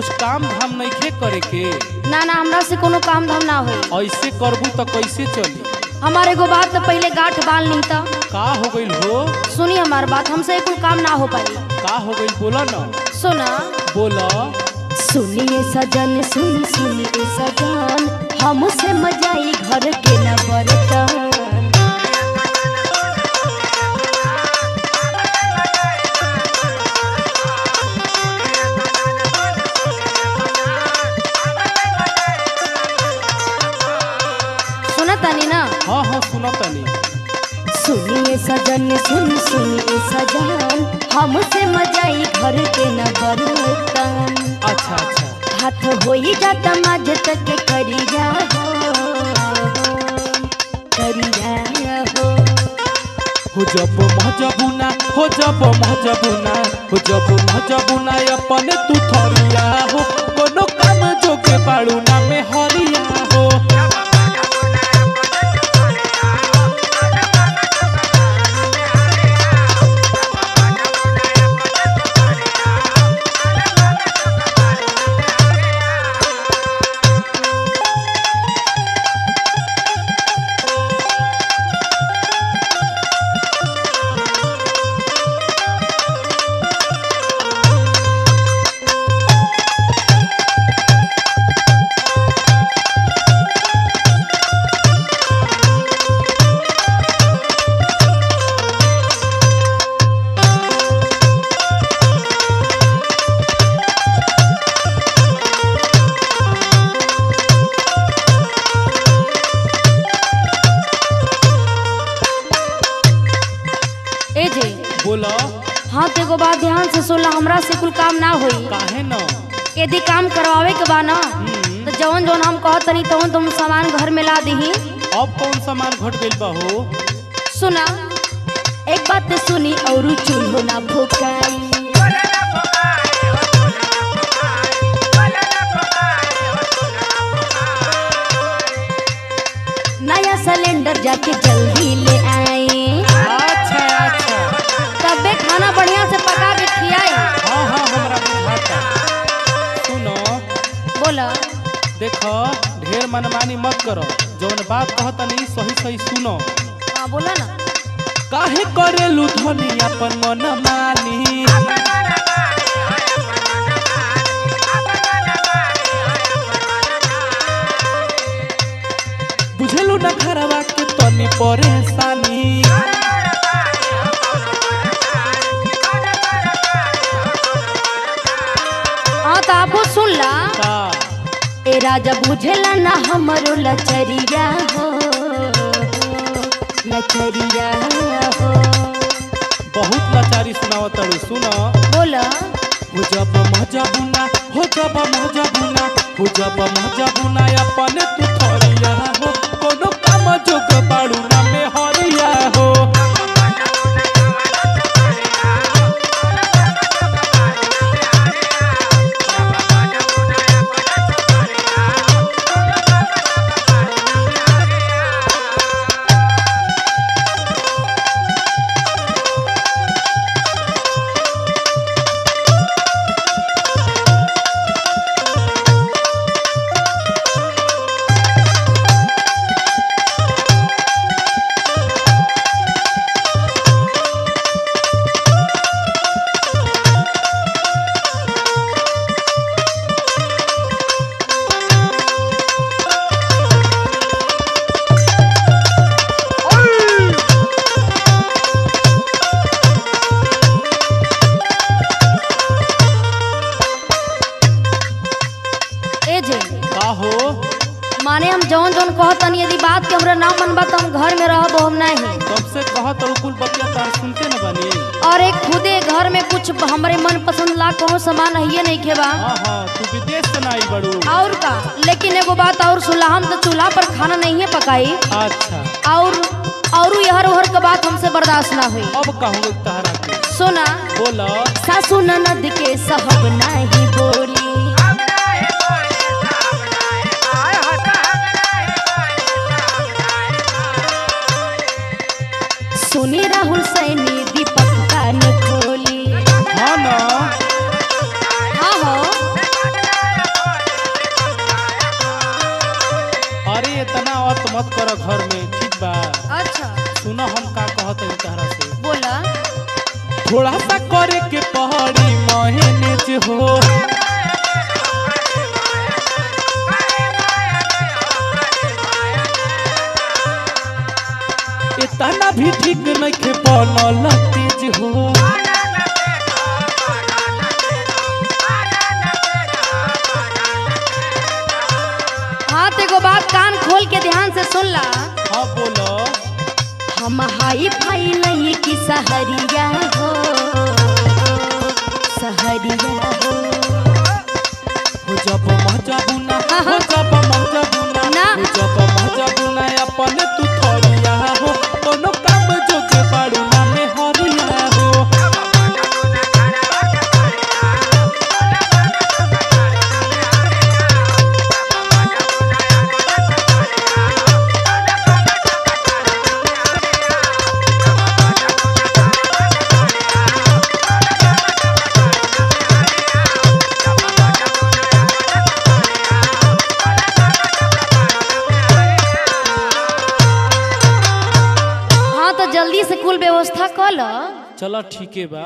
कुछ काम धाम नहीं करे के? ना ना, हमरा से कोनो काम धाम ना होई। ऐसे करबू तो कैसे चली? हमारे एगो बात तो पहले गांठ बाल नहीं था। का हो गइल हो? सुनी हमार बात, हमसे कोई काम ना हो पाई। का हो गइल बोला ना। सुना बोला। सुनिए सजन, सुनिए सजन, हमसे मजाई घर के न बरतन। सुना तानी ना? हाँ हाँ सुना तानी। सुनिए सजन, सुनिए सजन, हमसे मजाई घर के न बरतन। अच्छा अच्छा। हाथ होई जाता माज तक करिया हो, करिया हो। हो जब महजबुना, हो जब महजबुना, हो जब महजबुना अपने तू थरिया हो, कोनो काम जोगे बाड़ू ना में हरिया हो। बोला। हाँ तो एगो बात ध्यान से सुन ला, हमरा से कुल काम ना होई। काहे न? यदि काम करवावे के बा ना तो जवन जवन हम कहत नहीं तवन तुम सामान घर में ला दही। अब कौन सामान घट गइल बा हो? सुना एक बात सुनी और चूल्हो ना भोकाई। नया सिलेंडर जाके जल्दी ले आए। अच्छा अच्छा। तबे खाना बढ़िया से पका के खियाई। हाँ हाँ हमरा बुझाता। सुनो। बोला। देखो ढेर मनमानी मत करो, जौन बात कहता नहीं सही सही सुनो। हाँ बोला ना। काहे करेलू धनी अपन मन मानी? बुझलू ना घरवा के तनी परेशानी। हाँ तो आपो सुन ला। का? ए राजा बुझला ना हमरो लचरिया हो, लचरिया हो। बहुत लाचारी सुनावत तारू। सुनो। बोला। हो जब महजबुना, हो जब महजबुना, हो जब महजबुना अपने तू थरिया हो, कोनो काम जोग बाड़ू ना में हरिया हो। माने हम जौन जौन कहतनी यदि बात के हमरा ना मनबा तो हम घर में रहब हम नहीं। तब से कहत और कुल बतिया तार सुनते न बनी। और एक खुदे घर में कुछ हमरे मन पसंद ला कोनो सामान है नहीं खेबा। हां हां तू विदेश से ना आई बड़ू। और का, लेकिन एगो बात और सुनला, हम तो चूल्हा पर खाना नहीं है पकाई। अच्छा। और यहर ओहर के बात हमसे बर्दाश्त ना हुई। अब कहूँ तहरा के। सुना। बोला। सासू ननद के सहब नहीं बोली, सुनी राहुल सैनी दीपक कान खोली। हाँ ना। हाँ हो। मत कर घर में, ठीक बा? अच्छा सुनो हम का कहत हई तहरा से। बोला। थोड़ा सा करे के पहाड़ी मैनेज हो, इतना भी ठीक नहीं के बनल तेज हो। हाँ तो एगो बात कान खोल के ध्यान से सुन ला। हाँ बोलो। हम हाई फाई नहीं कि सहरिया हो, सहरिया हो। हो जब महजबुना, हो जब महजबुना, ना। हो जब महजबुना अपने तू थरिया हो, कोनो काम जोगे बाड़ू ना में हरिया हो। हाँ तो जल्दी से कुल व्यवस्था कर लो। चलो ठीक है बा।